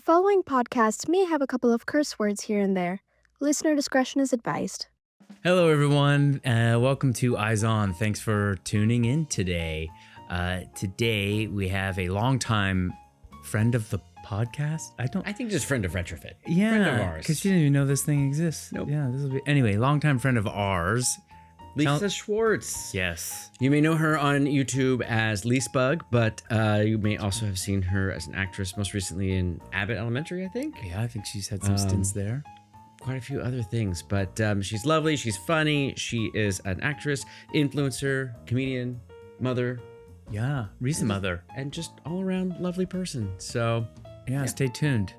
following podcast may have a couple of curse words here and there. Listener discretion is advised. Hello, everyone. Welcome to Eyes On. Thanks for tuning in today. Today, we have a longtime friend of the podcast. I think just friend of Retrofit. Yeah, friend of ours. because you didn't even know this thing exists. Nope. Yeah, this will be anyway. Longtime friend of ours. Lisa Schwartz. Yes. You may know her on YouTube as Leasebug, but you may also have seen her as an actress, most recently in Abbott Elementary, I think. Yeah, I think she's had some stints there. Quite a few other things, but she's lovely. She's funny. She is an actress, influencer, comedian, mother, Yeah, recent mother. and just all around lovely person. So Yeah, stay tuned.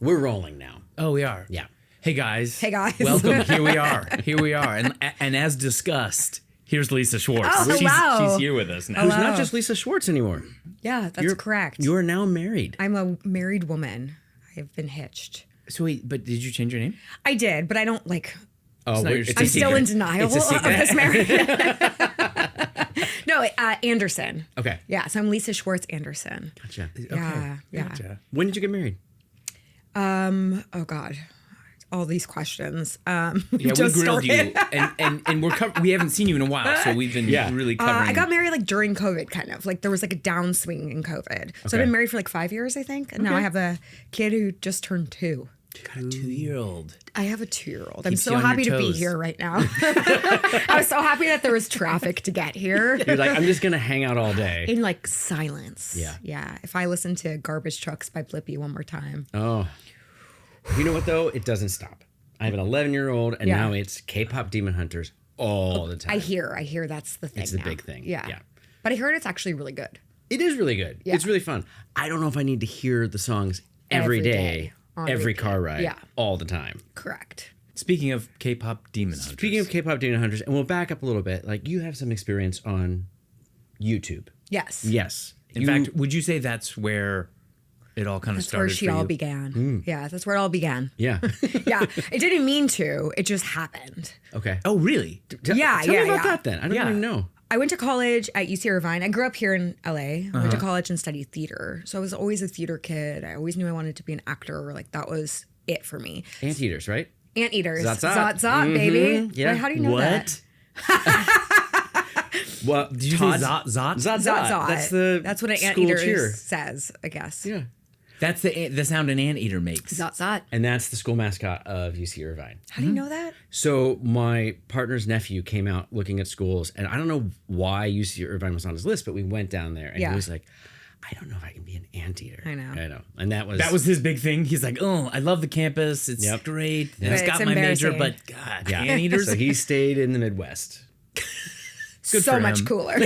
we're rolling now. Oh, we are. Yeah. Hey guys. Hey, guys. Welcome. Here we are. Here we are. And as discussed, here's Lisa Schwartz. Oh, wow. She's here with us now. Who's not just Lisa Schwartz anymore. Yeah, that's correct. You are now married. I'm a married woman. I've been hitched. So wait, but did you change your name? I did, but I don't like. Oh, not your it's a I'm still secret. in denial It's a of secret. this marriage. No, Anderson. Okay. Yeah, so I'm Lisa Schwartz Anderson. Gotcha. Yeah, yeah. Gotcha. When did you get married? Oh God, all these questions. Yeah, we just grilled started. you, and we haven't seen you in a while, so we've been really covering. I got married like during COVID, kind of like there was like a downswing in COVID. So I've been married for like 5 years, I think, and now I have a kid who just turned 2. Got a 2-year-old. I have a 2-year-old. I'm Keeps so you on your happy to be toes. here right now. I was so happy that there was traffic to get here. You're like, I'm just going to hang out all day. In like silence. Yeah. Yeah. If I listen to Garbage Trucks by Blippi one more time. Oh. You know what, though? It doesn't stop. I have an 11-year-old, and Yeah. now it's K-pop Demon Hunters all the time. I hear that's the thing. It's the now. big thing. Yeah. Yeah. But I heard it's actually really good. It is really good. Yeah. It's really fun. I don't know if I need to hear the songs Every every day day, on every repeat. car ride, Yeah. all the time. Correct. Speaking of K-pop Demon Hunters. Speaking of K-pop Demon Hunters, and we'll back up a little bit, like you have some experience on YouTube. Yes. Yes. in fact, would you say that's where it all kind of That's where started she for all you? began. Yeah, that's where it all began. Yeah. Yeah. I didn't mean to. It just happened. Okay. Oh, really? Yeah, Tell yeah, me about yeah. that then. I don't Yeah. even know. I went to college at UC Irvine. I grew up here in LA. I went to college and studied theater. So I was always a theater kid. I always knew I wanted to be an actor. Like that was it for me. Anteaters, right? Anteaters. Zot, zot. Zot, baby. Yeah. Wait, how do you know that? Well, Did you Todd's- say Zot? Zot, Zot, zot. zot. That's what an school anteater cheer. says, I guess. Yeah. That's the sound an anteater makes. Zot, zot. And that's the school mascot of UC Irvine. How do you know that? So my partner's nephew came out looking at schools, and I don't know why UC Irvine was on his list, but we went down there, and Yeah. he was like, I don't know if I can be an anteater. I know. And that was his big thing. He's like, oh, I love the campus. It's Yep. great. Yeah. It's But got it's my major, embarrassing. but God, yeah. anteaters. So he stayed in the Midwest. Good So for much him. cooler.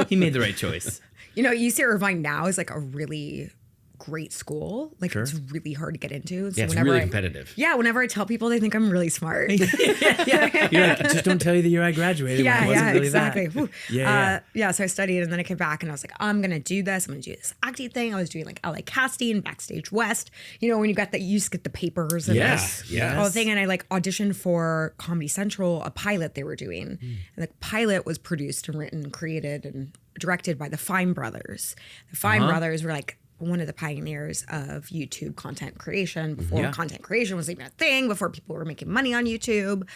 He made the right choice. You know, UC Irvine now is like a really great school. Like it's really hard to get into. So Yeah, it's whenever really I- competitive. Yeah, whenever I tell people, they think I'm really smart. You're like, just don't tell you the year I graduated. when it wasn't really exactly. That. Whew. Yeah. So I studied and then I came back and I was like, I'm gonna do this. I'm gonna do this acting thing. I was doing like LA casting, Backstage West. You know, when you got that, you just get the papers and Yes, like, yes. all the thing. And I like auditioned for Comedy Central, a pilot they were doing, and the pilot was produced and written, created, and directed by the Fine Brothers. The Fine Brothers were like one of the pioneers of YouTube content creation before content creation was even a thing, before people were making money on YouTube.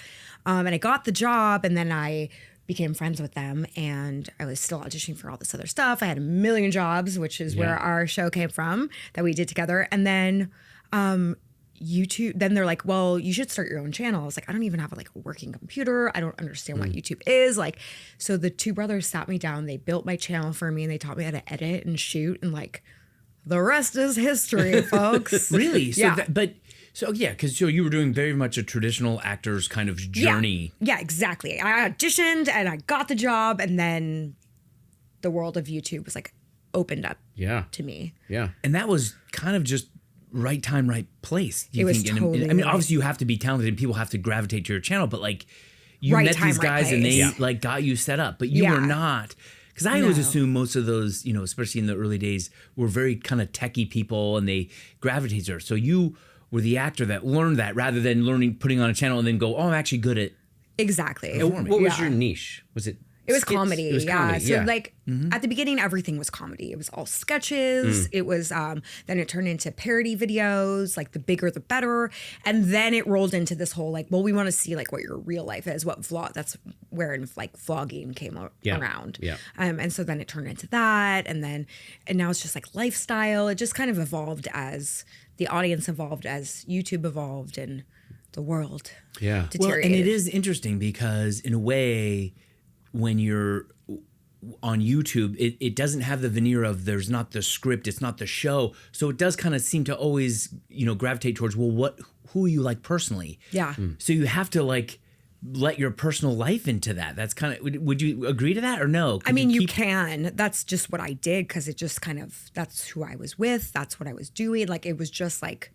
And I got the job and then I became friends with them and I was still auditioning for all this other stuff. I had a million jobs, which is where our show came from that we did together. And then YouTube, then they're like, well, you should start your own channel. I was like, I don't even have like a working computer. I don't understand what YouTube is. Like, so the two brothers sat me down, they built my channel for me and they taught me how to edit and shoot and like, the rest is history, folks. Really? So Yeah. because you were doing very much a traditional actor's kind of journey. Yeah, exactly. I auditioned and I got the job, and then the world of YouTube was like opened up Yeah. to me. Yeah. And that was kind of just right time, right place. It was And totally I mean, right. obviously you have to be talented and people have to gravitate to your channel, but like you Right met time, these right guys and they place. like got you set up, but you Yeah. were not. Because I always No. assume most of those, you know, especially in the early days, were very kind of techie people and they gravitate to her. So you were the actor that learned that rather than putting on a channel and then go, oh, I'm actually good at. Exactly. What was Yeah. your niche? Was it It was skits. comedy. It was yeah. comedy, So yeah. like at the beginning, everything was comedy. It was all sketches. It was then it turned into parody videos, like the bigger the better. And then it rolled into this whole like, well, we want to see like what your real life is, what vlog. That's where like vlogging came around. Yeah. And so then it turned into that, and now it's just like lifestyle. It just kind of evolved as the audience evolved, as YouTube evolved, and the world. Yeah. Well, Deteriorated. and it is interesting because in a way, when you're on YouTube, it doesn't have the veneer of there's not the script, it's not the show. So it does kind of seem to always, gravitate towards, well, who you like personally. Yeah. So you have to like let your personal life into that. That's kind of, would you agree to that or no? I mean, you can. That's just what I did because it just kind of, that's who I was with. That's what I was doing. Like, it was just like,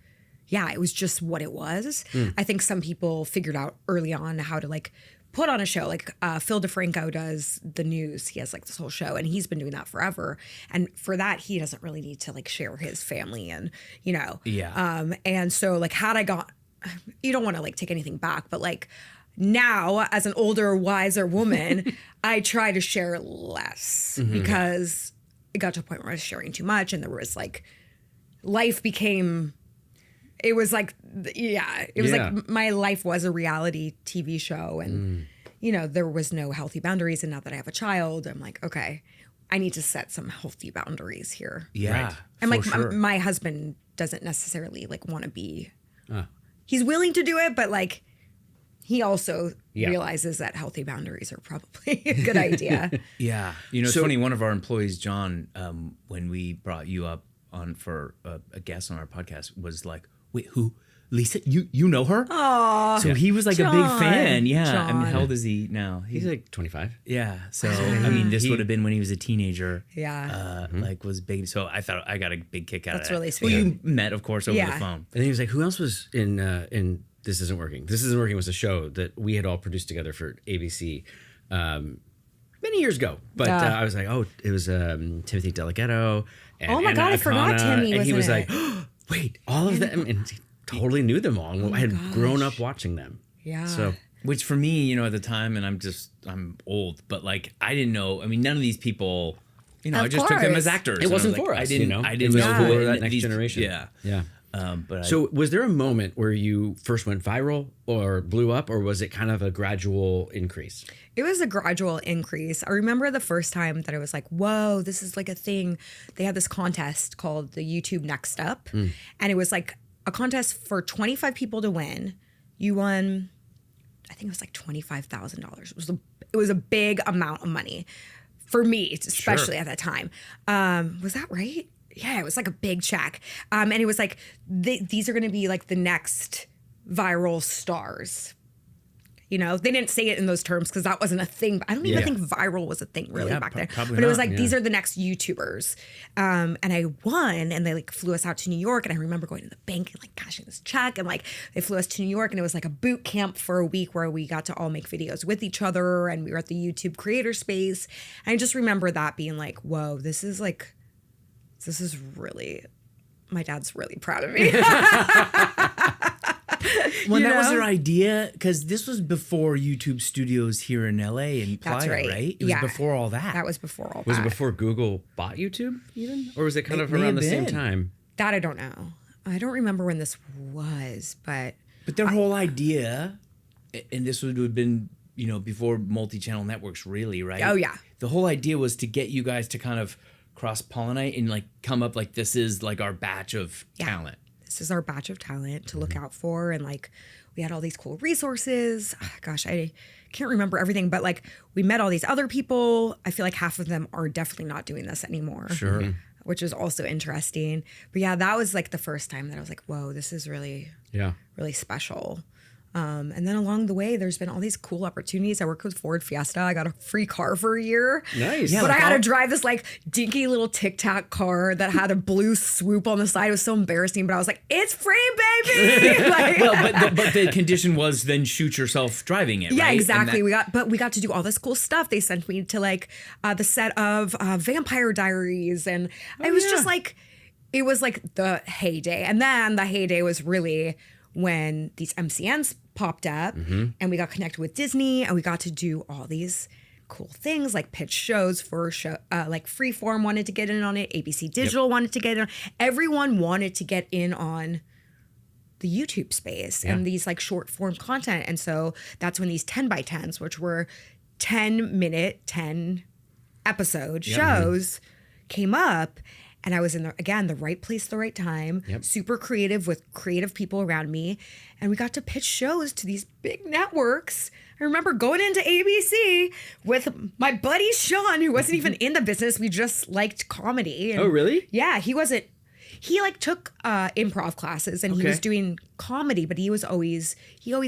yeah, it was just what it was. I think some people figured out early on how to like put on a show. Like Phil DeFranco does the news. He has like this whole show and he's been doing that forever. And for that, he doesn't really need to like share his family and, Yeah. And so like had I got, you don't want to like take anything back, but like now as an older, wiser woman, I try to share less because it got to a point where I was sharing too much and there was like, life became, it was like, it was like my life was a reality TV show and, there was no healthy boundaries. And now that I have a child, I'm like, okay, I need to set some healthy boundaries here. Yeah. Right. And like for sure. my husband doesn't necessarily like want to be, he's willing to do it, but like he also realizes that healthy boundaries are probably a good idea. Yeah. It's funny. One of our employees, John, when we brought you up on for a guest on our podcast, was like, "Wait, who? Lisa? You know her?" Oh, so he was like a big fan. Yeah. I mean, John. how old is he now? He's like 25. Yeah. So I mean, this would have been when he was a teenager. Yeah. Like was big. So I thought I got a big kick out That's of that. really Well, sweet. you met, of course, over the Yeah. phone. And then he was like, who else was in This Isn't Working? This Isn't Working was a show that we had all produced together for ABC many years ago. But I was like, oh, it was Timothy Delgado. And Oh my God, I forgot Timmy And was he in was it. like, oh, wait, all of them? And he totally knew them all. And I had grown up watching them. Yeah. So Which for me, at the time, and I'm old, but like I didn't know. I mean, none of these people, I Of just took them course. as actors. it and I was wasn't like, for us, I didn't. I It didn't was know for who that next these- generation. Yeah. Yeah. But So was there a moment where you first went viral or blew up, or was it kind of a gradual increase? It was a gradual increase. I remember the first time that I was like, whoa, this is like a thing. They had this contest called the YouTube Next Up. And it was like a contest for 25 people to win. You won, I think it was like $25,000. It was a big amount of money for me, especially at that time. Was that right? Yeah, it was like a big check. And it was like, these are going to be like the next viral stars. They didn't say it in those terms because that wasn't a thing. I don't even think viral was a thing really Yeah, back then. probably But it was not, like, these are the next YouTubers. And I won and they like flew us out to New York. And I remember going to the bank and like cashing this check. And like they flew us to New York and it was like a boot camp for a week where we got to all make videos with each other. And we were at the YouTube creator space. And I just remember that being like, whoa, this is really, my dad's really proud of me. Well, that was their idea because this was before YouTube studios here in LA and Playa, That's right. right? It was Yeah. before all that. That was before all Was that. it before Google bought YouTube even? Or was it kind It of may around the have same been. time? That I don't know. I don't remember when this was, but But their whole idea, and this would have been, before multi-channel networks, really, right? Oh, yeah. The whole idea was to get you guys to kind of cross-pollinate and like come up like this is like our batch of talent. this is our batch of talent to look out for. And like, we had all these cool resources. Gosh, I can't remember everything, but like we met all these other people. I feel like half of them are definitely not doing this anymore. Sure. Which is also interesting. But yeah, that was like the first time that I was like, whoa, this is really, Yeah. really special. And then along the way, there's been all these cool opportunities. I worked with Ford Fiesta. I got a free car for a year. Nice. Yeah, But like I had all- to drive this like dinky little Tic Tac car that had a blue swoop on the side. It was so embarrassing, but I was like, it's free, baby. Like, Well, but the condition was then shoot yourself driving it, yeah, right? And exactly. that- We got to do all this cool stuff. They sent me to like the set of Vampire Diaries, and it was just like, it was like the heyday. And then the heyday was really when these MCNs popped up, and we got connected with Disney, and we got to do all these cool things, like pitch shows for like Freeform wanted to get in on it. ABC Digital wanted to get in. Everyone wanted to get in on the YouTube space and these like short form content. And so that's when these 10 by 10s, which were 10-minute, 10 episode shows came up. And I was in the right place, the right time, super creative with creative people around me. And we got to pitch shows to these big networks. I remember going into ABC with my buddy Sean, who wasn't even in the business. We just liked comedy. And Oh, really? yeah, he wasn't. He like took improv classes and he was doing comedy, but he always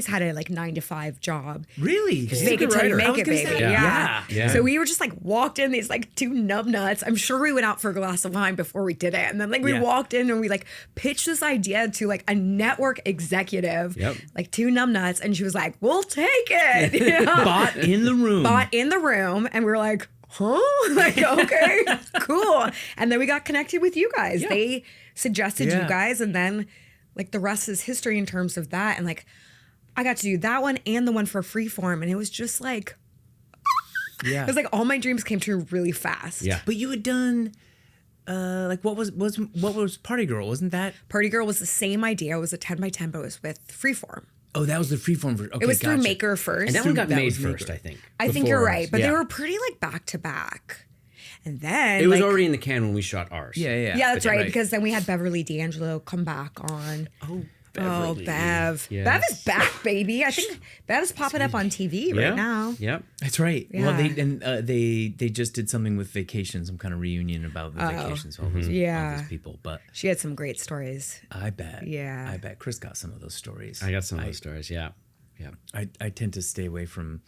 had a like 9-to-5 job. Really? Fake it till you make it, baby. Yeah. So we were just like walked in these like two numbnuts. I'm sure we went out for a glass of wine before we did it. And then like we walked in and we like pitched this idea to like a network executive, like two numbnuts. And she was like, we'll take it. You know? Bought in the room. Bought in the room. And we were like, huh? Like, okay, cool. And then we got connected with you guys. They suggested you guys. And then like the rest is history in terms of that. And like, I got to do that one and the one for Freeform. And it was just like, it was like all my dreams came true really fast. Yeah. But you had done, like what was Party Girl? Wasn't that? Party Girl was the same idea. It was a 10 by 10, but it was with Freeform. Oh, that was the Freeform version. Okay, It was through gotcha. Maker first. And that one got That made was first, Maker. I think. I think you're before right, us. but they were pretty like back to back. And then It was like, already in the can when we shot ours. Yeah. yeah, that's right. Right. Because then we had Beverly D'Angelo come back on. Oh, Oh, Beverly. Bev. Yes. Bev is back, baby. I think Bev is popping up on TV right now. Yep. That's right. Well, Yeah. they just did something with vacation, some kind of reunion about the vacations of all those, all those people. But She had some great stories. I bet. Yeah. I bet Chris got some of those stories. I got some of those stories. Yeah. I tend to stay away from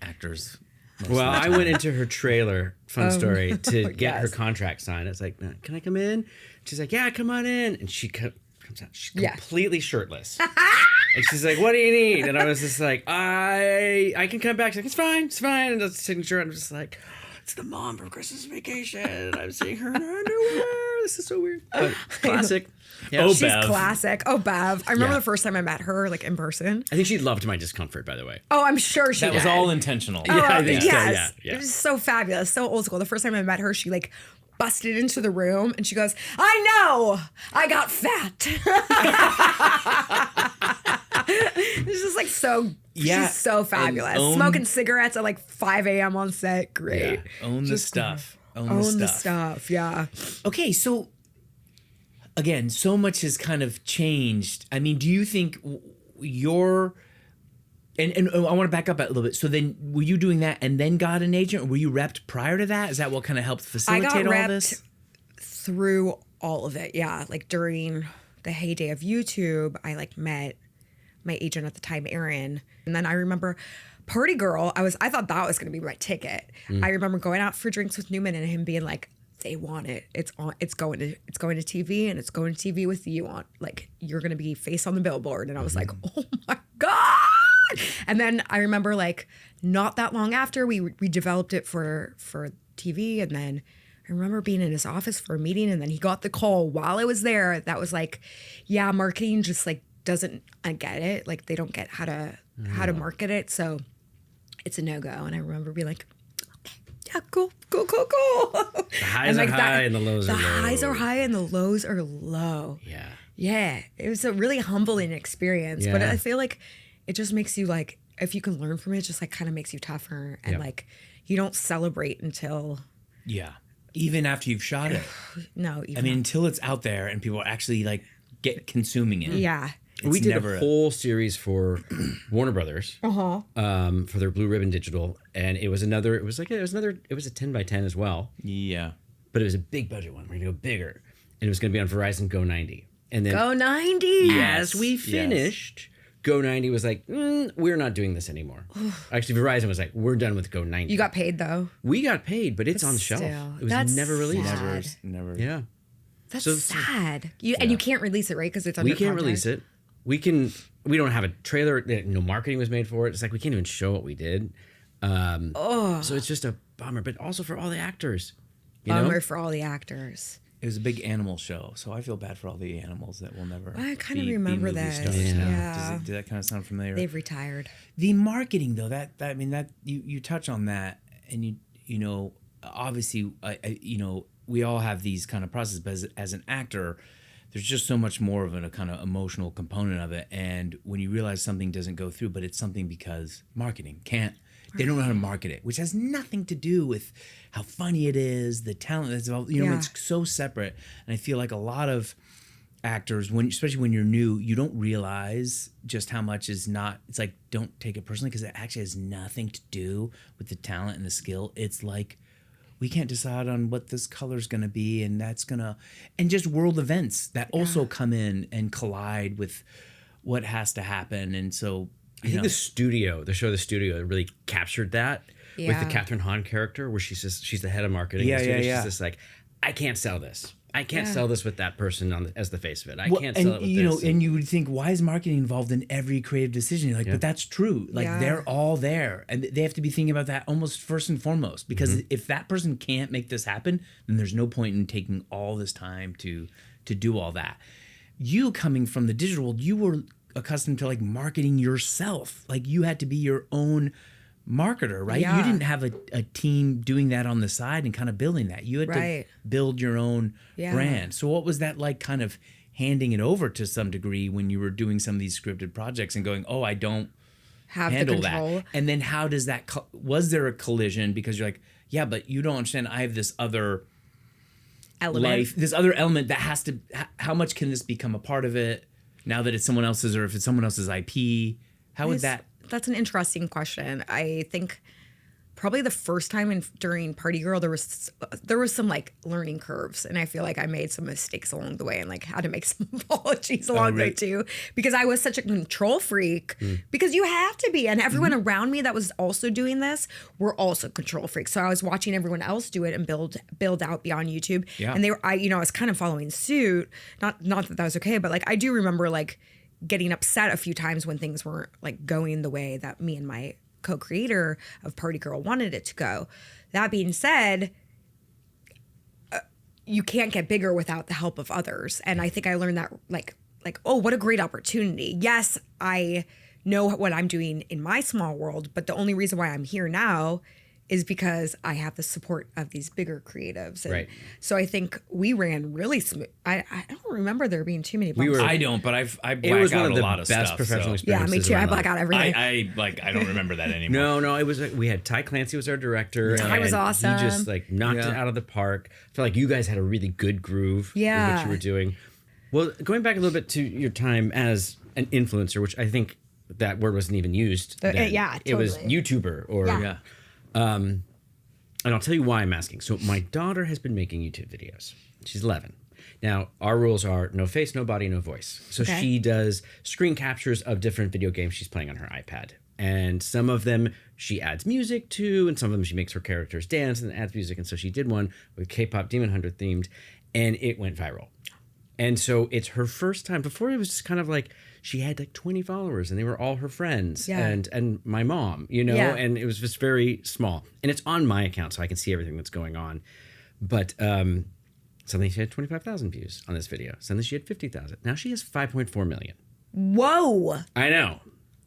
actors. Well, I went into her trailer, fun story, to get her Yes. contract signed. I was like, can I come in? She's like, yeah, come on in. And she comes out, she's completely shirtless. And she's like, what do you need? And I was just like, I can come back. She's like, it's fine. And that's the signature. I'm just like, it's the mom from Christmas Vacation. And I'm seeing her in her underwear. This is so weird. But classic. Yeah. Oh, She's Bev. classic. Oh, Bev. I remember Yeah. the first time I met her, like in person. I think she loved my discomfort, by the way. Oh, I'm sure she That was did. all intentional. Oh, I think so, yes. yeah. It was so fabulous, so old school. The first time I met her, she like busted into the room and she goes, I know, I got fat. It's just like so, Yeah, she's so and fabulous. own- Smoking cigarettes at like 5 a.m. on set. Great. Own the stuff. Own the stuff. Yeah. Okay, so again, so much has kind of changed. I mean, do you think your and I want to back up a little bit. So then, were you doing that and then got an agent, or were you repped prior to that? Is that what kind of helped I facilitate got all this? repped through all of it. Yeah. Like during the heyday of YouTube, I like met my agent at the time, Aaron. And then I remember Party Girl, I thought that was gonna be my ticket. I remember going out for drinks with Newman and him being like, they want it. It's going to TV and it's going to TV with you on, like, you're gonna be face on the billboard. And I was like, oh my God. And then I remember like not that long after we developed it for TV. And then I remember being in his office for a meeting and then he got the call while I was there. That was like, yeah, marketing just like doesn't, I get it. Like they don't get how to market it. So it's a no-go. And I remember being like, okay, yeah, cool. The highs And are like high and the lows are low. The highs are high and the lows are low. Yeah. Yeah. It was a really humbling experience. But Yeah. I feel like it just makes you like, if you can learn from it, it just like kind of makes you tougher. And Yep. like you don't celebrate until, Yeah, even after you've shot it. no, even I mean, until it's out there and people are actually like consuming it. yeah. We did never a whole series for Warner Brothers for their Blue Ribbon Digital, and it was a 10 by 10 as well, Yeah. but it was a big budget one. We're gonna go bigger, and it was gonna be on Verizon Go 90. And then Go 90. as we finished, Go 90 was like, we're not doing this anymore. Actually, Verizon was like, we're done with Go 90. You got paid though. We got paid, but it's on the shelf. still, It was that's never released. sad. Never. Yeah, That's So- sad. And you can't release it, right? Because it's under we can't contract. release it. We don't have a trailer. No marketing was made for it. It's like we can't even show what we did. So it's just a bummer. But also for all the actors, you know. Bummer for all the actors. It was a big animal show, so I feel bad for all the animals that will never. I kind of be remember movie that. stars now. Yeah. Does that kind of sound familiar? They've retired. The marketing, though, that I mean, that you touch on that, and you know, obviously, you know, we all have these kind of processes, but as an actor, there's just so much more of a kind of emotional component of it, and when you realize something doesn't go through, but it's something because marketing can't. They don't know how to market it, which has nothing to do with how funny it is, the talent that's involved. You know, it's so separate. And I feel like a lot of actors, especially when you're new, you don't realize just how much is not. It's like, don't take it personally, because it actually has nothing to do with the talent and the skill. It's like, we can't decide on what this color's going to be, and that's going to, and just world events that also come in and collide with what has to happen. And so, I think the studio, the show The Studio, really captured that with the Yeah. Catherine Hahn character, where she's the head of marketing. Yeah, in the studio. yeah, yeah. She's just like, I can't sell this. I can't sell this with that person as the face of it. I Well, can't and sell it with you this. know, and you would think, why is marketing involved in every creative decision? You're like, but that's true. Like they're all there, and they have to be thinking about that almost first and foremost. Because if that person can't make this happen, then there's no point in taking all this time to do all that. You coming from the digital world, you were accustomed to like marketing yourself. Like you had to be your own marketer, right? Yeah. You didn't have a team doing that on the side and kind of building that. You had to build your own brand. So what was that like, kind of handing it over to some degree when you were doing some of these scripted projects and going, oh, I don't Have handle the control. that. And then how does that, was there a collision? Because you're like, yeah, but you don't understand. I have this other Element. this other element that has to, how much can this become a part of it now that it's someone else's, or if it's someone else's IP? How would that? That's an interesting question. I think probably the first time during Party Girl, there was some like learning curves, and I feel like I made some mistakes along the way and like had to make some apologies along the way too, because I was such a control freak. Because you have to be, and everyone around me that was also doing this were also control freaks. So I was watching everyone else do it and build out beyond YouTube, and I was kind of following suit. Not that was okay, but like I do remember like getting upset a few times when things weren't like going the way that me and my co-creator of Party Girl wanted it to go. That being said, you can't get bigger without the help of others. And I think I learned that like, oh, what a great opportunity. Yes, I know what I'm doing in my small world, but the only reason why I'm here now is because I have the support of these bigger creatives. And so I think we ran really smooth. I don't remember there being too many bumps. I don't, but I black it was out one of a the lot of best stuff. professional So. experiences. Yeah, me too. of my I black life. out everything. I don't remember that anymore. No, it was we had Ty Clancy was our director. Ty was and awesome. He just like knocked it out of the park. I felt like you guys had a really good groove in what you were doing. Well, going back a little bit to your time as an influencer, which I think that word wasn't even used. Then. It was YouTuber or and I'll tell you why I'm asking. So my daughter has been making YouTube videos. She's 11. Now, our rules are no face, no body, no voice. So she does screen captures of different video games she's playing on her iPad. And some of them she adds music to, and some of them she makes her characters dance and adds music. And so she did one with K-pop Demon Hunter themed, and it went viral. And so it's her first time. Before it was just kind of like she had like 20 followers and they were all her friends and my mom, you know, and it was just very small. And it's on my account so I can see everything that's going on. But suddenly she had 25,000 views on this video. Suddenly she had 50,000. Now she has 5.4 million. Whoa. I know.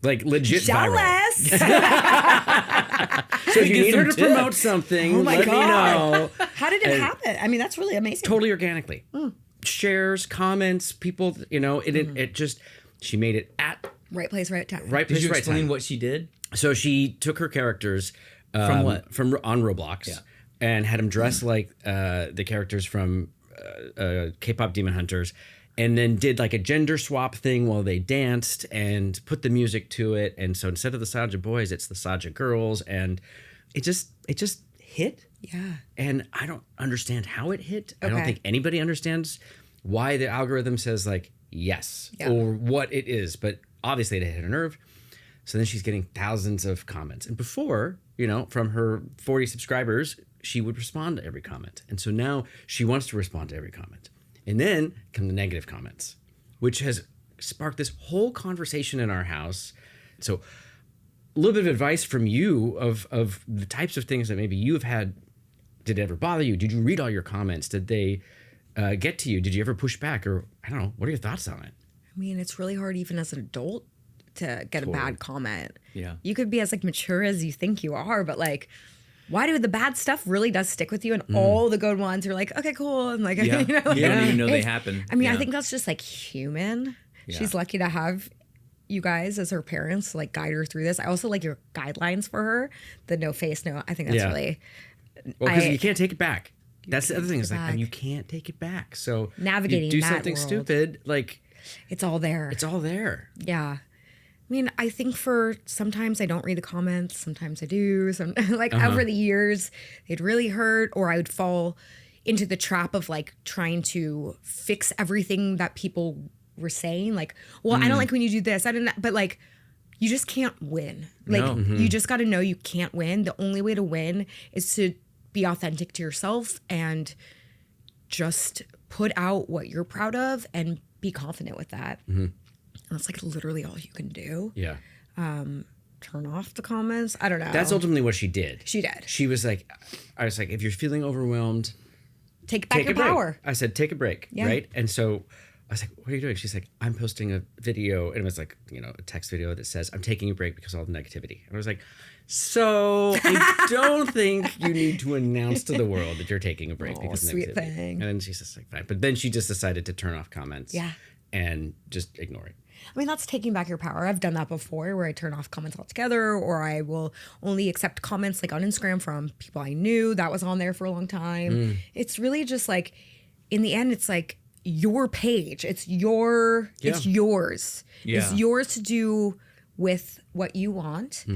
Like legit Jealous. viral. So if you need her to promote something, let me know. How did it happen? I mean, that's really amazing. Totally organically. Shares, comments, people, you know, it just, she made it at right place, right time. right Did place, you right explain time. what she did? So she took her characters From what? From on Roblox and had them dress like the characters from K-pop Demon Hunters, and then did like a gender swap thing while they danced and put the music to it. And so instead of the Saja boys, it's the Saja girls, and it just hit. Yeah. And I don't understand how it hit. I don't Okay. think anybody understands why the algorithm says like yes or what it is, but obviously it hit a nerve. So then she's getting thousands of comments. And before, you know, from her 40 subscribers, she would respond to every comment. And so now she wants to respond to every comment. And then come the negative comments, which has sparked this whole conversation in our house. So a little bit of advice from you of the types of things that maybe you have had. Did it ever bother you? Did you read all your comments? Did they get to you? Did you ever push back, or I don't know? What are your thoughts on it? I mean, it's really hard even as an adult to get a bad comment. Yeah. You could be as like mature as you think you are, but like, why do the bad stuff really does stick with you, and all the good ones are like, okay, cool, and like, Yeah. you know, like, You don't even know they it's- happen. I mean, I Yeah. think that's just like human. Yeah. She's lucky to have you guys as her parents to like guide her through this. I also like your guidelines for her, the no face, no. I think that's Yeah. really Well, because I- you can't take it back. That's the other thing. Is like, back. and you can't take it back. So Navigating you do that something world. stupid, like it's all there. it's all there. Yeah. I mean, I think for sometimes I don't read the comments, sometimes I do. Some like over the years, they'd really hurt, or I would fall into the trap of like trying to fix everything that people were saying. Like, well, I don't like when you do this. I didn't, but like, you just can't win. Like, No. you just got to know you can't win. The only way to win is to be authentic to yourself and just put out what you're proud of and be confident with that. And that's like literally all you can do. Yeah. Turn off the comments. I don't know. That's ultimately what she did. She did. She was like, I was like, if you're feeling overwhelmed, Take back take your a break. power. I said, take a break, Yeah. right? And so I was like, what are you doing? She's like, I'm posting a video. And it was like, you know, a text video that says, I'm taking a break because of all the negativity. And I was like, so I don't think you need to announce to the world that you're taking a break because of sweet negativity. thing. And then she's just like, fine. But then she just decided to turn off comments. Yeah. And just ignore it. I mean, that's taking back your power. I've done that before where I turn off comments altogether, or I will only accept comments like on Instagram from people I knew that was on there for a long time. It's really just like, in the end, it's like your page. It's yours. Yeah. It's Yeah. yours to do with what you want.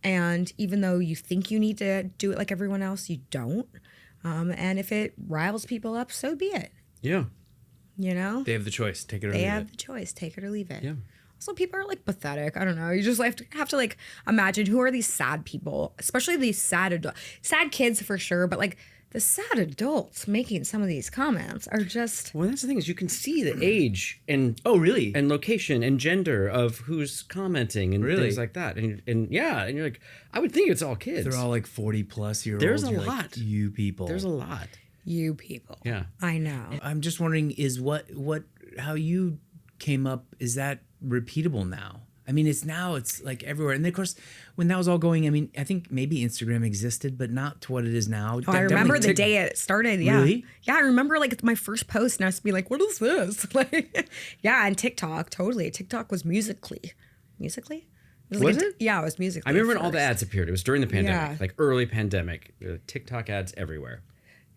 And even though you think you need to do it like everyone else, you don't. And if it riles people up, so be it. Yeah. You know? They have the choice. Take it or They leave have it. the choice. Take it or leave it. Yeah. Also, people are like pathetic. I don't know. You just have to like imagine who are these sad people, especially these sad kids for sure, but like the sad adults making some of these comments are just Well, that's the thing is you can see the age and Oh, really? and location and gender of who's commenting and Really? things like that. And yeah, and you're like, I would think it's all kids. They're all like 40-plus-year-olds. There's a You're like, lot. you people. There's a lot. you people. Yeah. I know. I'm just wondering, is how you came up, is that repeatable now? I mean, it's like everywhere. And of course, when that was all going, I mean, I think maybe Instagram existed, but not to what it is now. Oh, I remember the day it started. Yeah. Really? Yeah. I remember like my first post and I was be like, what is this? Like, yeah. And TikTok, totally. TikTok was Musically. Musically? Was it? Yeah, it was Musically. I remember when at all the first. ads appeared. It was during the pandemic, Yeah. like early pandemic. There were TikTok ads everywhere.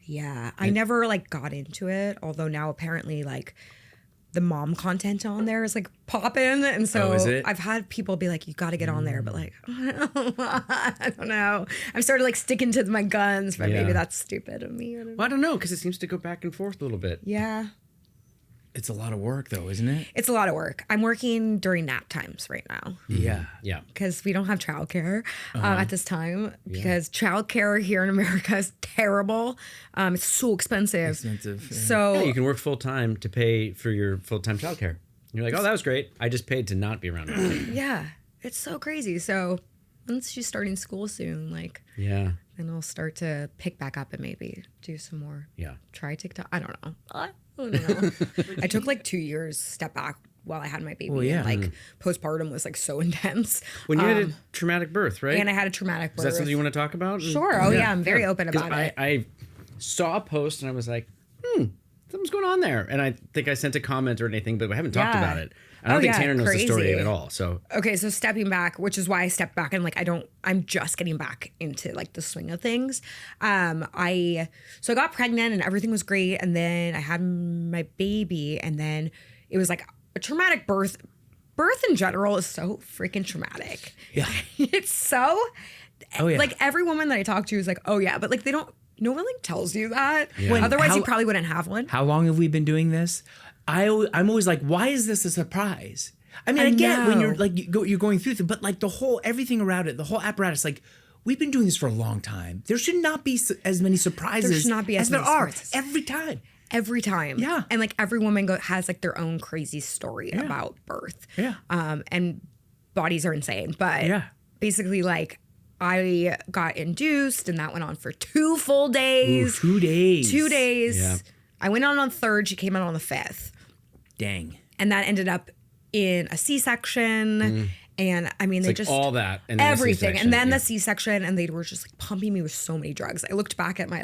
Yeah, I never like got into it. Although now apparently like the mom content on there is like popping, and so Oh, is it? I've had people be like, "You got to get on there," but like, I don't know. I've started like sticking to my guns, but Yeah. maybe that's stupid of me. I don't know. Well, I don't know because it seems to go back and forth a little bit. Yeah, It's a lot of work, though, isn't it? it's a lot of work. I'm working during nap times right now Yeah. Yeah. because we don't have childcare at this time because childcare here in America is terrible. It's so expensive. Expensive. Yeah. So Yeah, you can work full time to pay for your full time childcare. You're like, oh, that was great. I just paid to not be around my kid. yeah, it's so crazy. So once she's starting school soon, like, Yeah. then I'll start to pick back up and maybe do some more. Yeah. Try TikTok. I don't know. I don't know. I took like 2 years step back while I had my baby. Well, yeah. And, like postpartum was like so intense. When you had a traumatic birth, right? and I had a traumatic birth. Is that something you want to talk about? Sure. Oh yeah, I'm very open 'Cause about it. I saw a post and I was like, something's going on there. And I think I sent a comment or anything, but we haven't talked Yeah. about it. I don't Oh, think yeah, Tanner knows the story crazy. at all. So Okay, so stepping back, which is why I stepped back and like I'm just getting back into like the swing of things. I got pregnant and everything was great, and then I had my baby, and then it was like a traumatic birth. Birth in general is so freaking traumatic. Yeah. It's so Oh, yeah. like every woman that I talk to is like, oh yeah, but like no one like tells you that. When- Otherwise how- you probably wouldn't have one. How long have we been doing this? I'm always like, why is this a surprise? I mean, I get when you're know. like you're going through it, but like everything around it, the whole apparatus, like we've been doing this for a long time. There should not be as many surprises There should not be as there many are surprises. every time. Every time. Yeah. And like every woman has like their own crazy story about birth. Yeah. And bodies are insane. But Yeah. basically like I got induced and that went on for 2 full days. Ooh, 2 days. 2 days. Yeah. I went on the 3rd. She came out on the 5th. Dang. And that ended up in a C-section. And I mean, It's they like just all that and then everything. C-section, And then yeah. the C-section, and they were just like pumping me with so many drugs. I looked back at my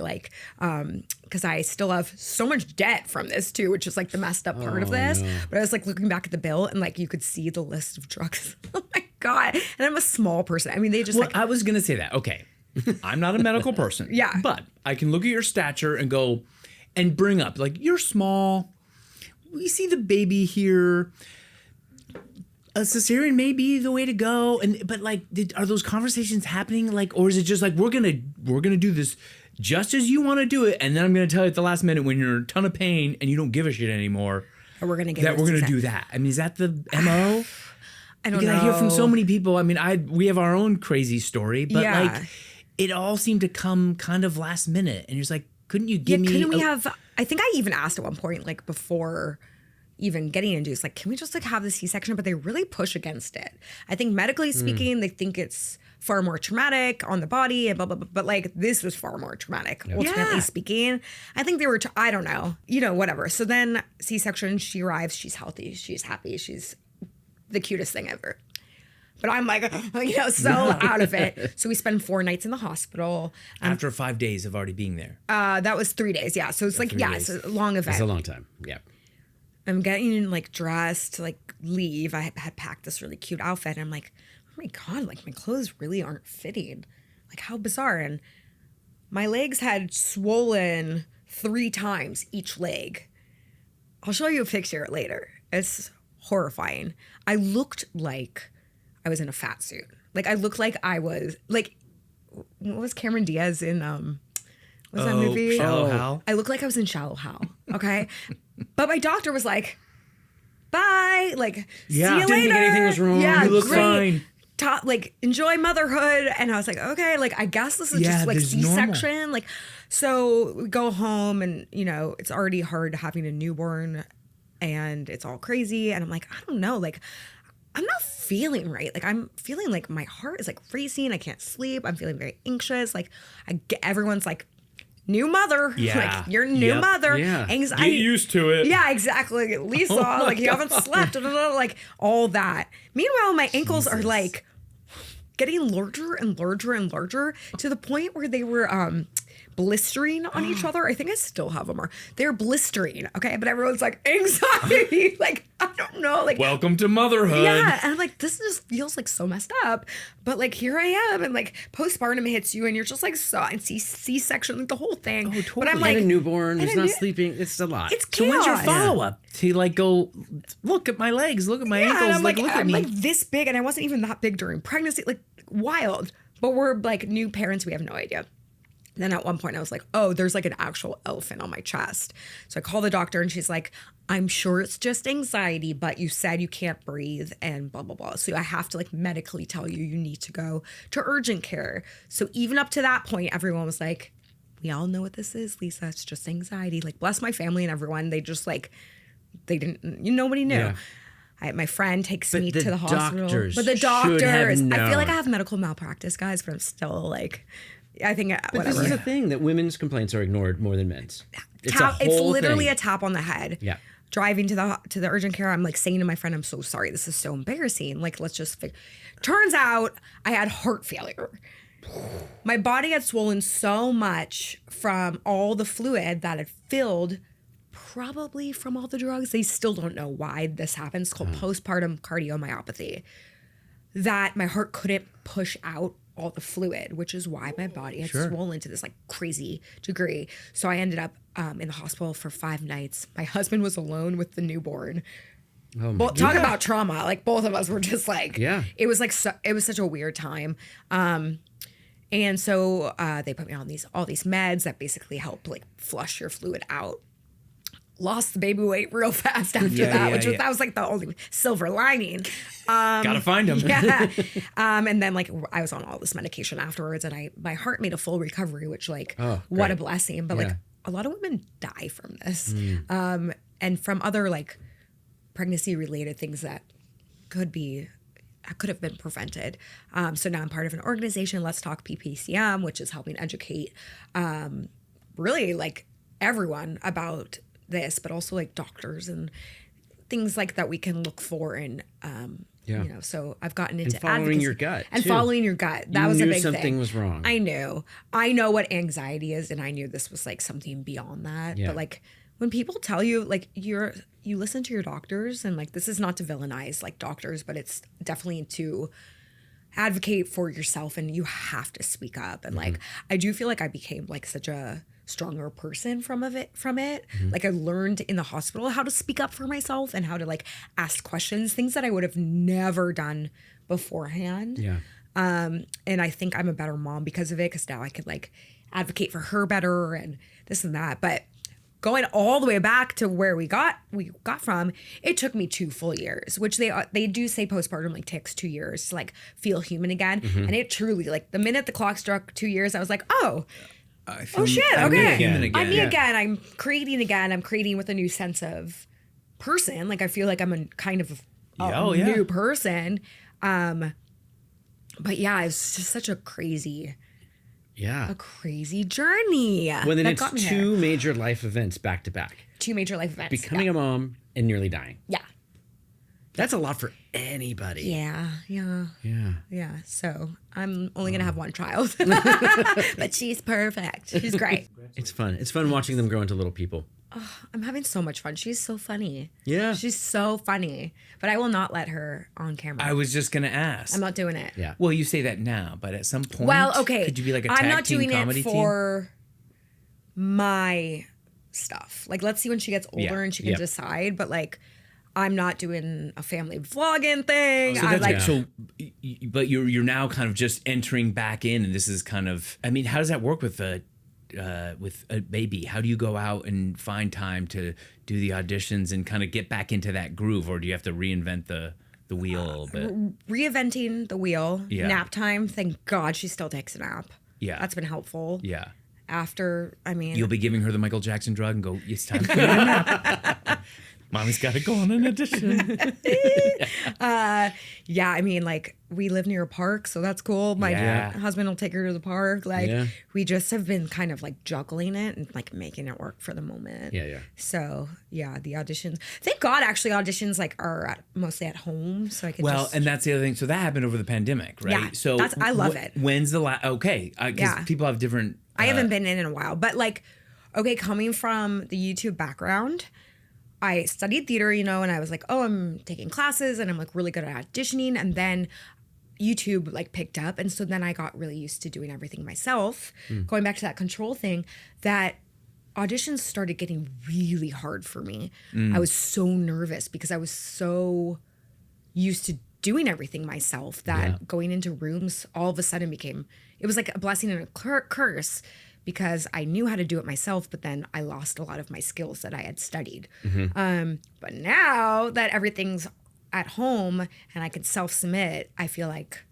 because I still have so much debt from this too, which is like the messed up part of this. no. But I was like looking back at the bill, and like you could see the list of drugs. Oh my God. And I'm a small person. I mean, they just Well, like, I was gonna say that. Okay, I'm not a medical person. Yeah. but I can look at your stature and go, and bring up like you're small. We see the baby here. A cesarean may be the way to go, but like, are those conversations happening? Like, or is it just like we're gonna do this just as you want to do it, and then I'm gonna tell you at the last minute when you're in a ton of pain and you don't give a shit anymore or we're going to get that we're gonna do that. I mean, is that the MO? I don't Because know. I hear from so many people. I mean, we have our own crazy story, but Yeah. like, it all seemed to come kind of last minute, and you're just like, couldn't you give me? Couldn't we have, I think I even asked at one point, like before even getting induced, like, can we just like have the C-section? But they really push against it. I think medically speaking, they think it's far more traumatic on the body and blah, blah, blah. But like this was far more traumatic, ultimately Yeah. speaking. I think they were, I don't know, whatever. So then C-section, she arrives, she's healthy, she's happy, she's the cutest thing ever. But I'm like, so out of it. So we spend 4 nights in the hospital. After 5 days of already being there. That was 3 days. Yeah. So it's like, 3 it's days. a long event. It's a long time. Yeah. I'm getting like dressed to like leave. I had packed this really cute outfit, and I'm like, oh my God, like my clothes really aren't fitting. Like how bizarre. And my legs had swollen 3 times each leg. I'll show you a picture later. It's horrifying. I looked like I was in a fat suit. Like I looked like I was like, what was Cameron Diaz in what was that movie? Shallow Hal? I looked like I was in Shallow Hal. Okay. But my doctor was like, bye. Like, Yeah. see you Didn't later. think anything was wrong. Yeah, You look great. fine. Like, enjoy motherhood. And I was like, okay, like, I guess this is Yeah, just like this is normal. C-section. Like, so we go home, and, it's already hard having a newborn, and it's all crazy. And I'm like, I don't know. Like, I'm not feeling right. Like, I'm feeling like my heart is like racing. I can't sleep. I'm feeling very anxious. Like, everyone's like, new mother. Yeah. Like, you're new Yep. mother. Yeah. Anxiety. Get used to it. Yeah, exactly. Lisa, like you haven't slept, like all that. Meanwhile, my ankles are like getting larger and larger and larger to the point where they were blistering on each other. I think I still have them. They're blistering. Okay, but everyone's like anxiety. Like I don't know. Like Welcome to motherhood. yeah, and I'm like, this just feels like so messed up. But like, here I am, and like, postpartum hits you, and you're just like, and C-section, like the whole thing. Oh, But I'm And like, a newborn who's and a not new- sleeping. It's a lot. it's So chaos. when's your follow up? To like go look at my legs, look at my Yeah, and ankles, I'm like look at I'm me. like this big, and I wasn't even that big during pregnancy. Like wild. But we're like new parents. We have no idea. Then at one point I was like, oh, there's like an actual elephant on my chest. So I call the doctor, and she's like, I'm sure it's just anxiety, but you said you can't breathe and blah, blah, blah. So I have to like medically tell you need to go to urgent care. So even up to that point, everyone was like, we all know what this is, Lisa. It's just anxiety. Like bless my family and everyone. They just like, they didn't, nobody knew. Yeah. My friend takes But me the to the hospital. doctors But the should have doctors, I feel like I known. have medical malpractice, guys, but I'm still like, I think But whatever. this is the thing that women's complaints are ignored more than men's. It's a It's whole literally thing. a tap on the head. Yeah. Driving to the urgent care, I'm like saying to my friend, I'm so sorry. This is so embarrassing. Like, let's just Turns out I had heart failure. My body had swollen so much from all the fluid that had filled, probably from all the drugs. They still don't know why this happens. It's called postpartum cardiomyopathy. That my heart couldn't push out all the fluid, which is why my body had swollen to this like crazy degree. So I ended up in the hospital for 5 nights. My husband was alone with the newborn. Oh my Well, talk about trauma. Like both of us were just like, Yeah. It was like it was such a weird time. And so they put me on all these meds that basically help like flush your fluid out. Lost the baby weight real fast after that, that was like the only silver lining. Gotta find them. Yeah. And then like I was on all this medication afterwards, and my heart made a full recovery, which like what a great. blessing. But like a lot of women die from this, and from other like pregnancy related things that could have been prevented. So now I'm part of an organization, Let's Talk PPCM, which is helping educate really like everyone about this, but also like doctors and things like that we can look for in, Yeah. you know, so I've gotten into following advocacy. your gut, And too. following your gut. That You was a knew big thing. something was wrong. I knew. I know what anxiety is, and I knew this was like something beyond that. Yeah. But like when people tell you like you listen to your doctors, and like this is not to villainize like doctors, but it's definitely to advocate for yourself, and you have to speak up. And like I do feel like I became like such a stronger person from it. Like I learned in the hospital how to speak up for myself and how to like ask questions, things that I would have never done beforehand. Yeah. And I think I'm a better mom because of it, because now I could like advocate for her better and this and that. But going all the way back to where we got from, it took me 2 full years, which they do say postpartum like takes 2 years to like feel human again. And it truly, like the minute the clock struck 2 years, I was like, oh shit, I'm okay. human again. I'm me again. I'm creating again. I'm creating with a new sense of person. Like I feel like I'm a kind of a new person. But yeah, it's just such a crazy journey. Well, then that it's got me 2 here. major life events back to back. 2 major life events. Becoming a mom and nearly dying. Yeah. That's a lot for anybody. Yeah. So I'm only gonna have one child, but she's perfect. She's great. It's fun. It's fun watching them grow into little people. I'm having so much fun. She's so funny. Yeah. She's so funny. But I will not let her on camera. I was just gonna ask. I'm not doing it. Yeah. Well, you say that now, but at some point, Well, okay. could you be like a I'm tag not team doing comedy it for my stuff. Like, let's see when she gets older Yeah. and she can Yep. decide. But like, I'm not doing a family vlogging thing. So I'm that's like, but you're now kind of just entering back in, and this is kind of. I mean, how does that work with a baby? How do you go out and find time to do the auditions and kind of get back into that groove, or do you have to reinvent the wheel a little bit? reinventing the wheel. Yeah. Nap time. Thank God she still takes a nap. Yeah. That's been helpful. Yeah. After, I mean, You'll be giving her the Michael Jackson drug and go, it's time for you to nap. Mommy's got to go on an audition. yeah, I mean, like we live near a park, so that's cool. My Yeah. husband will take her to the park. Like Yeah. we just have been kind of like juggling it and like making it work for the moment. Yeah. So yeah, the auditions. Thank God, actually, auditions like are mostly at home, so I can. Well, just, and that's the other thing. So that happened over the pandemic, right? Yeah, So I love it. When's the last? Okay, because Yeah. people have different. I haven't been in a while, but like, okay, coming from the YouTube background, I studied theater, you know, and I was like, oh, I'm taking classes and I'm like really good at auditioning. And then YouTube like picked up. And so then I got really used to doing everything myself. Going back to that control thing, that auditions started getting really hard for me. I was so nervous because I was so used to doing everything myself that going into rooms all of a sudden it was like a blessing and a curse, because I knew how to do it myself, but then I lost a lot of my skills that I had studied. But now that everything's at home and I can self-submit, I feel like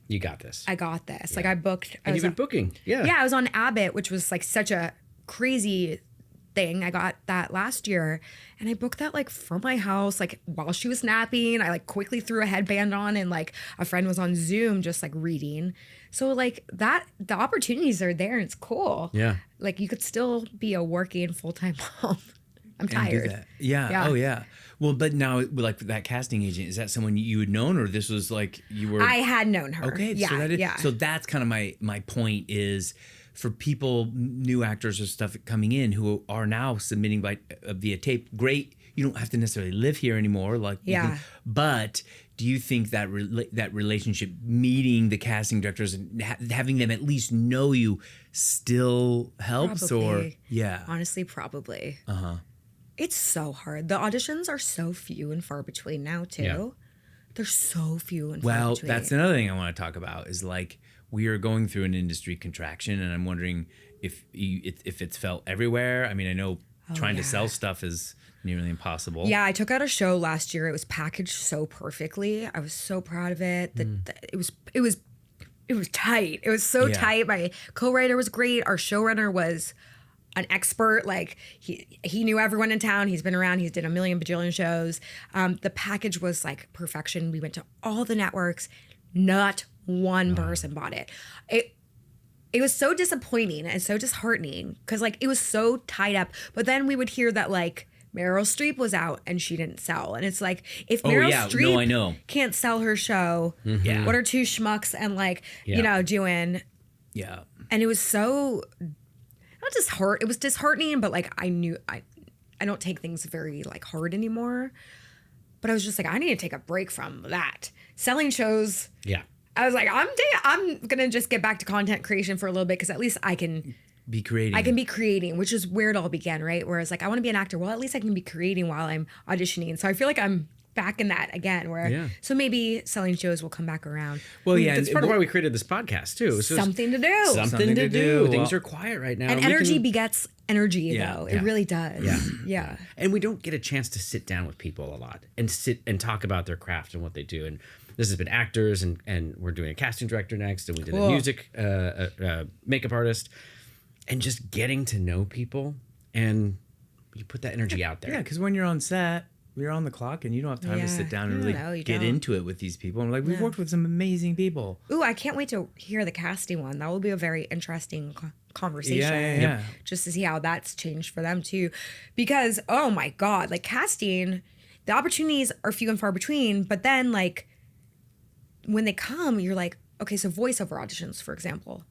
You got this. I got this. Like I booked. And you've been booking. Yeah. Yeah, I was on Abbott, which was like such a crazy thing. I got that last year, and I booked that like from my house, like while she was napping. I like quickly threw a headband on, and like a friend was on Zoom just like reading. So like that, the opportunities are there, and it's cool. Yeah. Like you could still be a working full-time mom. I'm and do tired. that. Yeah. Yeah. Oh, yeah. Well, but now, like that casting agent, is that someone you had known, or this was like you were? I had known her. Okay. Yeah. So that is, yeah. So that's kind of my point is, for people, new actors or stuff coming in who are now submitting via tape. Great. You don't have to necessarily live here anymore. Like, Yeah. But do you think that that relationship, meeting the casting directors and having them at least know you, still helps? Or Probably. yeah. Honestly, probably. It's so hard. The auditions are so few and far between now too. Yeah. They're so few and far Well, between. that's another thing I want to talk about is like we are going through an industry contraction, and I'm wondering if it's felt everywhere. I mean, I know trying to sell stuff is nearly impossible. Yeah, I took out a show last year. It was packaged so perfectly. I was so proud of it. It was tight. It was so Yeah. tight. My co-writer was great. Our showrunner was an expert. Like he knew everyone in town. He's been around. He's did a million bajillion shows. The package was like perfection. We went to all the networks. Not one person bought it. it was so disappointing and so disheartening because like it was so tied up. But then we would hear that like Meryl Streep was out and she didn't sell. And it's like, if Meryl Streep I know. can't sell her show, what are two schmucks and like, you know, doing? Yeah. And it was so, not it was disheartening, but like I knew I don't take things very like hard anymore. But I was just like, I need to take a break from that. Selling shows. Yeah. I was like, I'm going to just get back to content creation for a little bit because at least I can be creating. I can be creating, which is where it all began, right? Whereas like I want to be an actor. Well, at least I can be creating while I'm auditioning. So I feel like I'm back in that again where so maybe selling shows will come back around. Well, yeah. That's part of why we created this podcast too. So something to do. Something to do. Things are quiet right now. And energy begets energy though. It really does. Yeah. And we don't get a chance to sit down with people a lot and sit and talk about their craft and what they do. And this has been actors and we're doing a casting director next and we did a music makeup artist and just getting to know people and you put that energy out there. Yeah, because when you're on set, you're on the clock and you don't have time to sit down and really get into it with these people. And like we've worked with some amazing people. Ooh, I can't wait to hear the casting one. That will be a very interesting conversation. Yeah. Just to see how that's changed for them too. Because, oh my God, like casting, the opportunities are few and far between. But then like when they come, you're like, okay, so voiceover auditions, for example.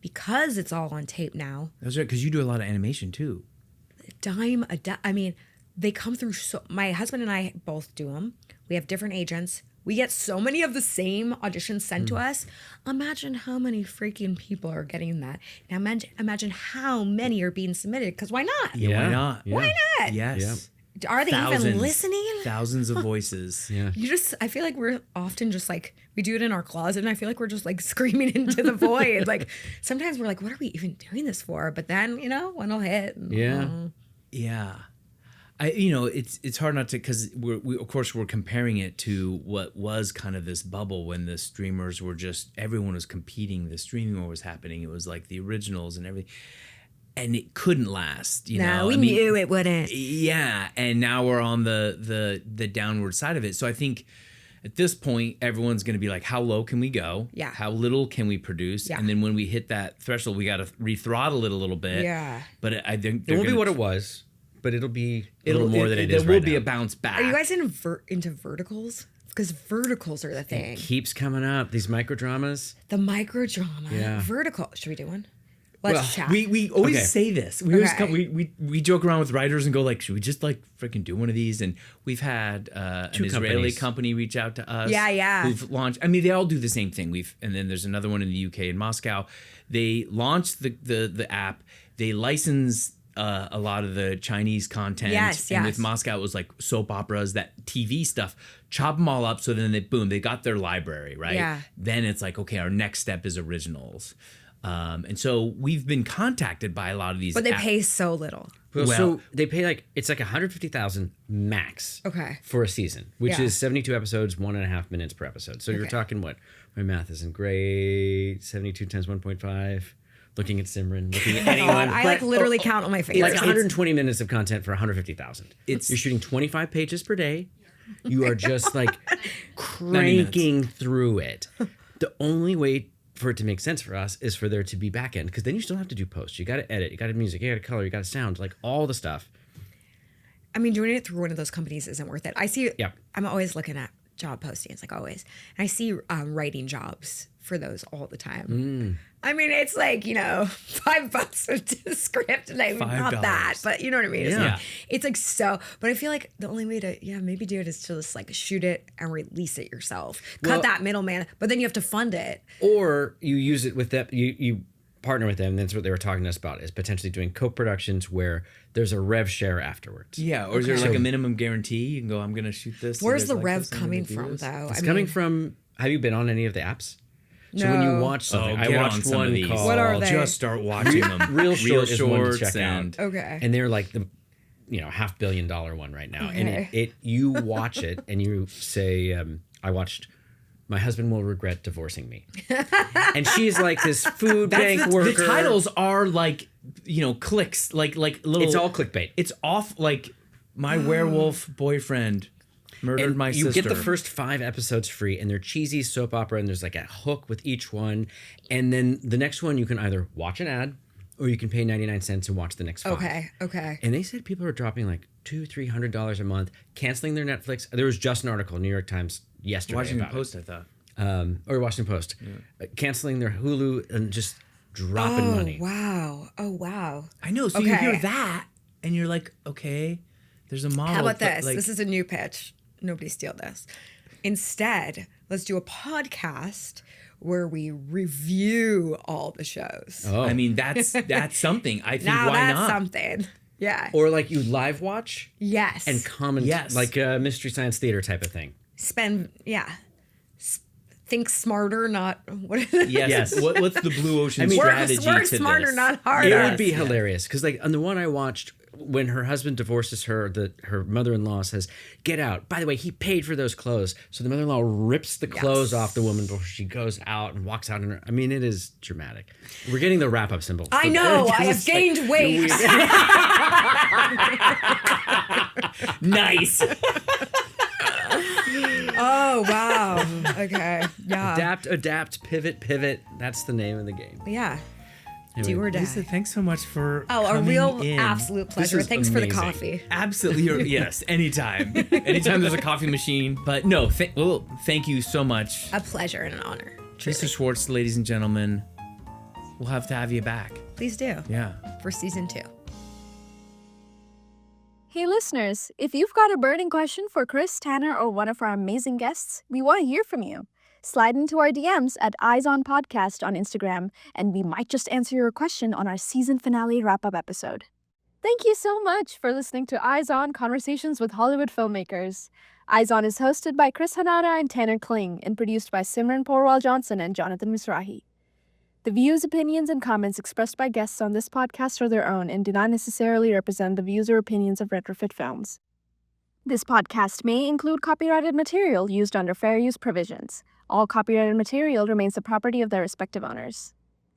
Because it's all on tape now. That's right, because you do a lot of animation too. I mean, they come through my husband and I both do them. We have different agents. We get so many of the same auditions sent to us. Imagine how many freaking people are getting that. Now imagine how many are being submitted, because why not? Yeah, why not? Yeah. Why not? Yes. Are they even listening? Thousands of voices. I feel like we're often just like, we do it in our closet and I feel like we're just like screaming into the void. Like sometimes we're like, what are we even doing this for? But then, you know, one will hit. Yeah. It's hard not to, because we of course we're comparing it to what was kind of this bubble when the streamers were just, everyone was competing, the streaming war was happening. It was like the originals and everything. And it couldn't last, you know. We knew it wouldn't. Yeah, and now we're on the downward side of it. So I think at this point, everyone's going to be like, how low can we go? Yeah. How little can we produce? Yeah. And then when we hit that threshold, we got to rethrottle it a little bit. Yeah. But I think It won't be what it was, but it'll be a little more than it is There will right be now. a bounce back. Are you guys into verticals? Because verticals are the thing. Keeps coming up, these microdramas. The microdrama. Yeah. Vertical. Should we do one? Let's chat. We always say this. We always come, we joke around with writers and go like, should we just like freaking do one of these? And we've had an Israeli company reach out to us. Yeah. Who've launched. I mean, they all do the same thing. And then there's another one in the UK in Moscow. They launched the app. They license a lot of the Chinese content. And with Moscow, it was like soap operas, that TV stuff. Chop them all up. So then they got their library, right? Yeah. Then it's like, okay, our next step is originals. And so we've been contacted by a lot of these. But they pay so little. Well, so they pay it's like $150,000 max. Okay. For a season, which is 72 episodes, 1.5 minutes per episode. So you're talking what? My math isn't great. 72 times 1.5. Looking at Simran, looking at anyone. I like literally count on my fingers. Like 120 minutes of content for $150,000. You're shooting 25 pages per day. You are just like cranking through it. The only way for it to make sense for us is for there to be back end, because then you still have to do post. You got to edit, you got to music, you got to color, you got to sound, like all the stuff. I mean, doing it through one of those companies isn't worth it. I see. Yeah. I'm always looking at job postings, like always. And I see writing jobs for those all the time. I mean, it's like, you know, $5 a script. Like, not that, but you know what I mean? It's like so, but I feel like the only way to, maybe do it is to just like shoot it and release it yourself. Cut that middleman, but then you have to fund it. Or you use it with that, you partner with them. That's what they were talking to us about, is potentially doing co-productions where there's a rev share afterwards. Yeah, or is there like a minimum guarantee? You can go, I'm going to shoot this. Where's the rev coming from, though? It's coming from, have you been on any of the apps? So when you watch something, I watched one called... What are they? Just start watching them. Real Short is one to check and, out. Okay. And they're like the, $500 million one right now. Okay. And you watch it and you say, I watched My Husband Will Regret Divorcing Me. And she's like this food bank worker. The titles are like, clicks, like little... It's all clickbait. It's off like My Werewolf Boyfriend Murdered And my you sister. get the first 5 episodes free, and they're cheesy soap opera, and there's like a hook with each one. And then the next one, you can either watch an ad or you can pay 99 cents and watch the next 5. Okay. And they said people are dropping like $200-$300 a month, canceling their Netflix. There was just an article in New York Times yesterday Washington about Post, I thought. or Washington Post, canceling their Hulu and just dropping money. Wow. Oh, wow. I know. So you Okay. hear that, and you're like, okay, there's a model. How about but, this? like- This is a new pitch. Nobody steal this. Instead, let's do a podcast where we review all the shows. Oh. I mean, that's something. I think Now why that's not? something. Yeah. Or like you live watch Yes. and comment, Yes. like a Mystery Science Theater type of thing. Think smarter, not what is it? Yes. Yes. What's the blue ocean mean, strategy Work to smarter, this? not harder. It would be hilarious because, like, on the one I watched, when her husband divorces her, her mother-in-law says, "Get out." By the way, he paid for those clothes, so the mother-in-law rips the clothes off the woman before she goes out and walks out. I mean, it is dramatic. We're getting the wrap-up symbol. I know. I have It's like, gained weight. Nice. Oh, wow. Okay. Yeah. adapt, pivot. That's the name of the game. Yeah. Anyway, Do or die. Lisa, thanks so much for Oh, a coming real in. absolute pleasure. is Thanks for the amazing. coffee. Absolutely. Yes. Anytime. Anytime there's a coffee machine. But no, thank you so much. A pleasure and an honor. Lisa Schwartz, ladies and gentlemen. We'll have to have you back. Please do. Yeah. For season 2. Hey listeners, if you've got a burning question for Chris, Tanner, or one of our amazing guests, we want to hear from you. Slide into our DMs at Eyes On Podcast on Instagram, and we might just answer your question on our season finale wrap-up episode. Thank you so much for listening to Eyes On Conversations with Hollywood Filmmakers. Eyes On is hosted by Chris Hanada and Tanner Kling and produced by Simran Porwal-Johnson and Jonathan Mizrahi. The views, opinions, and comments expressed by guests on this podcast are their own and do not necessarily represent the views or opinions of Retrofit Films. This podcast may include copyrighted material used under fair use provisions. All copyrighted material remains the property of their respective owners.